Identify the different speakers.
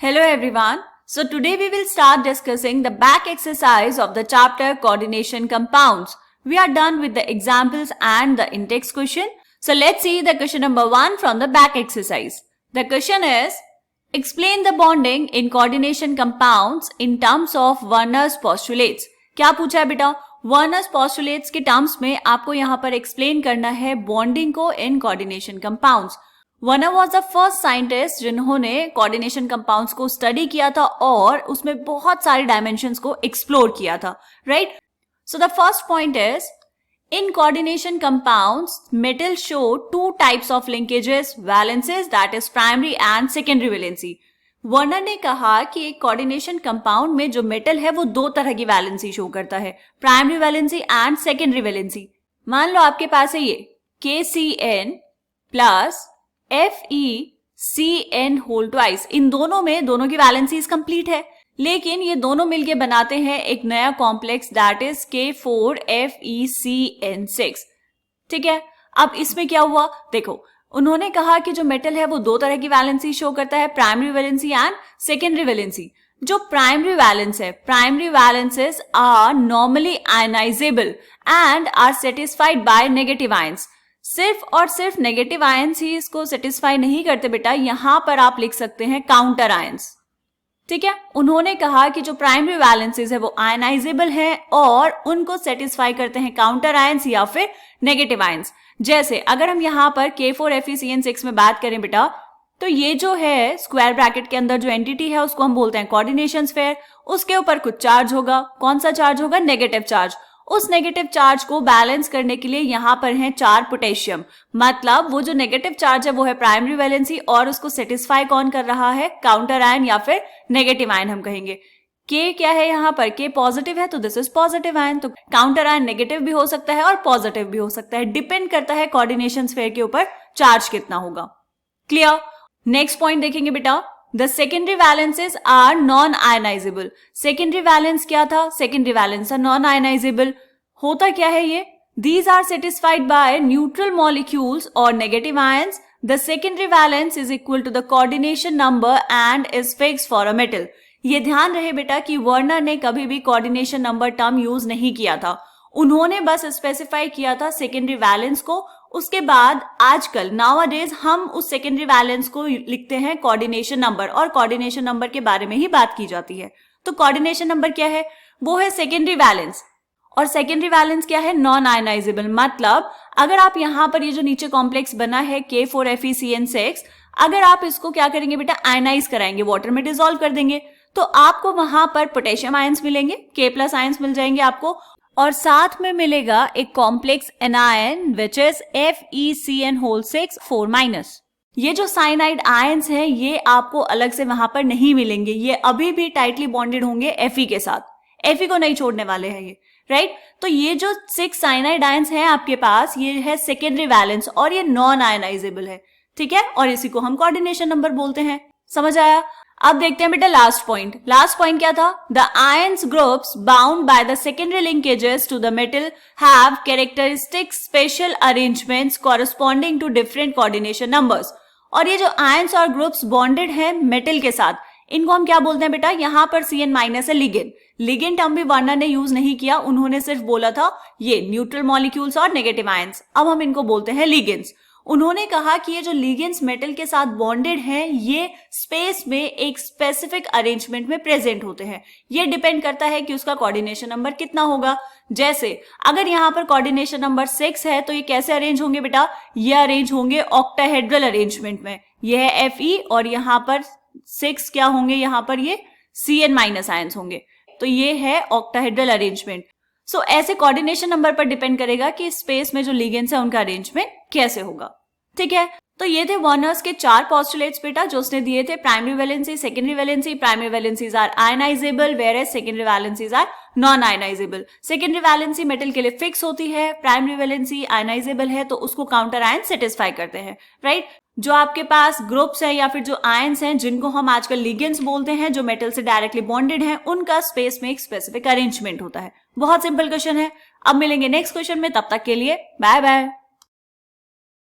Speaker 1: Hello everyone. So today we will start discussing the back exercise of the chapter coordination compounds. We are done with the examples and the in-text question. So let's see the question number 1 from the back exercise. The question is, explain the bonding in coordination compounds in terms of Werner's postulates. क्या पूछा है बेटा? Werner's postulates के terms में आपको यहाँ पर explain करना है बॉन्डिंग को in coordination compounds. Werner was the first scientist जिन्होंने कोऑर्डिनेशन कंपाउंड्स को स्टडी किया था और उसमें बहुत सारे डायमेंशंस को एक्सप्लोर किया था, right? So the first point is, in coordination compounds metal show two types of linkages, valences, that is primary and secondary valency. Werner ने कहा कि एक कोऑर्डिनेशन कंपाउंड में जो मेटल है वो दो तरह की वैलेंसी शो करता है, primary valency and secondary valency. मान लो आपके पास है ये KCN plus FeCN whole twice. इन दोनों में दोनों की वैलेंसीज कंप्लीट है, लेकिन ये दोनों मिलके बनाते हैं एक नया कॉम्प्लेक्स दैट इज K4FeCN6. ठीक है, अब इसमें क्या हुआ देखो, उन्होंने कहा कि जो मेटल है वो दो तरह की वैलेंसी शो करता है, primary valency and secondary valency. जो प्राइमरी वैलेंस है, primary valences are normally ionisable and are satisfied by negative ions. सिर्फ और सिर्फ नेगेटिव आयंस ही इसको सेटिस्फाई नहीं करते बेटा, यहां पर आप लिख सकते हैं काउंटर आयंस. ठीक है, उन्होंने कहा कि जो प्राइमरी वैलेंसेस है वो आयनाइजेबल है और उनको सेटिस्फाई करते हैं काउंटर आयंस या फिर नेगेटिव आयंस. जैसे अगर हम यहां पर K4FeCN6 में बात करें बेटा, तो ये जो है स्क्वायर ब्रैकेट के अंदर जो एंटिटी है उसको हम बोलते हैं कोऑर्डिनेशन स्फीयर. उसके ऊपर कुछ चार्ज होगा, कौन सा चार्ज होगा? Negative charge. उस नेगेटिव चार्ज को बैलेंस करने के लिए यहाँ पर है 4 पोटेशियम. मतलब वो जो नेगेटिव चार्ज है वो है प्राइमरी वैलेंसी और उसको सेटिस्फाई कौन कर रहा है? काउंटर आयन या फिर नेगेटिव आयन हम कहेंगे. K क्या है यहाँ पर? K पॉजिटिव है तो दिस इज पॉजिटिव आयन. तो काउंटर आयन नेगेटिव भी हो सकता है और पॉजिटिव भी हो सकता है, डिपेंड करता है कोऑर्डिनेशन स्फीयर के ऊपर चार्ज कितना होगा. क्लियर? नेक्स्ट पॉइंट देखेंगे बेटा, The secondary valences are non-ionizable. Secondary valence क्या था? Secondary valence are non-ionizable. होता क्या है ये? These are satisfied by neutral molecules or negative ions. The secondary valence is equal to the coordination number and is fixed for a metal. ये ध्यान रहे बेटा कि वर्नर ने कभी भी कोऑर्डिनेशन नंबर टर्म यूज नहीं किया था, उन्होंने बस स्पेसिफाई किया था सेकेंडरी वैलेंस को. उसके बाद आजकल नाउअडेज हम उस सेकेंडरी वैलेंस को लिखते हैं कोऑर्डिनेशन नंबर और कोऑर्डिनेशन नंबर के बारे में ही बात की जाती है. तो कोऑर्डिनेशन नंबर क्या है? वो है सेकेंडरी वैलेंस. और सेकेंडरी वैलेंस क्या है? Non ionisable. मतलब अगर आप यहाँ पर ये जो नीचे कॉम्प्लेक्स बना है K4FeCN6, अगर आप इसको क्या करेंगे बेटा? आयनाइज कराएंगे, वाटर में डिसॉल्व कर देंगे, तो आपको वहां पर पोटेशियम आयंस मिलेंगे, K+ आयंस मिल जाएंगे आपको, और साथ में मिलेगा एक complex anion which is FeCN6 4-. ये जो साइनाइड आयंस हैं ये आपको अलग से वहां पर नहीं मिलेंगे, ये अभी भी टाइटली बॉन्डेड होंगे Fe के साथ, Fe को नहीं छोड़ने वाले हैं ये, राइट? तो ये जो 6 साइनाइड आयंस हैं आपके पास, ये है सेकेंडरी वैलेंस और ये नॉन आयनाइजेबल है. ठीक है, और इसी को हम कोऑर्डिनेशन नंबर बोलते हैं. समझ आया? अब देखते हैं बेटा लास्ट पॉइंट. लास्ट पॉइंट क्या था? The ions groups bound by the secondary linkages to the metal have characteristic special arrangements corresponding to different coordination numbers. और ये जो आयंस और ग्रुप्स बॉन्डेड है मेटल के साथ, इनको हम क्या बोलते हैं बेटा? यहाँ पर CN- है लिगेंड. लिगेंड टर्म भी वर्नर ने यूज नहीं किया, उन्होंने सिर्फ बोला था ये न्यूट्रल मॉलिक्यूल्स और नेगेटिव आयंस. अब हम इनको बोलते हैं लिगेंड्स. उन्होंने कहा कि ये जो लिगेंड्स मेटल के साथ बॉन्डेड हैं ये स्पेस में एक स्पेसिफिक अरेंजमेंट में प्रेजेंट होते हैं. ये डिपेंड करता है कि उसका कोऑर्डिनेशन नंबर कितना होगा. जैसे अगर यहाँ पर कोऑर्डिनेशन नंबर 6 है तो ये कैसे अरेंज होंगे बेटा? ये अरेंज होंगे ऑक्टाहेड्रल अरेंजमेंट में. ये है Fe और यहाँ पर 6 क्या होंगे? यहाँ पर ये CN- आयंस होंगे. तो ये है ऑक्टाहेड्रल अरेंजमेंट. सो ऐसे कोऑर्डिनेशन नंबर पर डिपेंड करेगा कि स्पेस में जो लिगेंड्स है उनका अरेंजमेंट कैसे होगा. ठीक है, तो ये थे वर्नर्स के 4 पोस्टुलेट्स बेटा जो उसने दिए थे. Primary valency, secondary valency. Primary valencies are ionisable where secondary valencies are non ionisable. Secondary valency metal के लिए फिक्स होती है, प्राइमरी वैलेंसी आयनाइजेबल है तो उसको काउंटर आयन सेटिस्फाई करते हैं, राइट? जो आपके पास ग्रुप्स हैं या फिर जो आयंस हैं जिनको हम आजकल लिगेंड्स बोलते हैं, जो मेटल से डायरेक्टली बॉन्डेड हैं, उनका स्पेस में एक स्पेसिफिक अरेंजमेंट होता है. बहुत सिंपल क्वेश्चन है. अब मिलेंगे नेक्स्ट क्वेश्चन में, तब तक के लिए बाय बाय.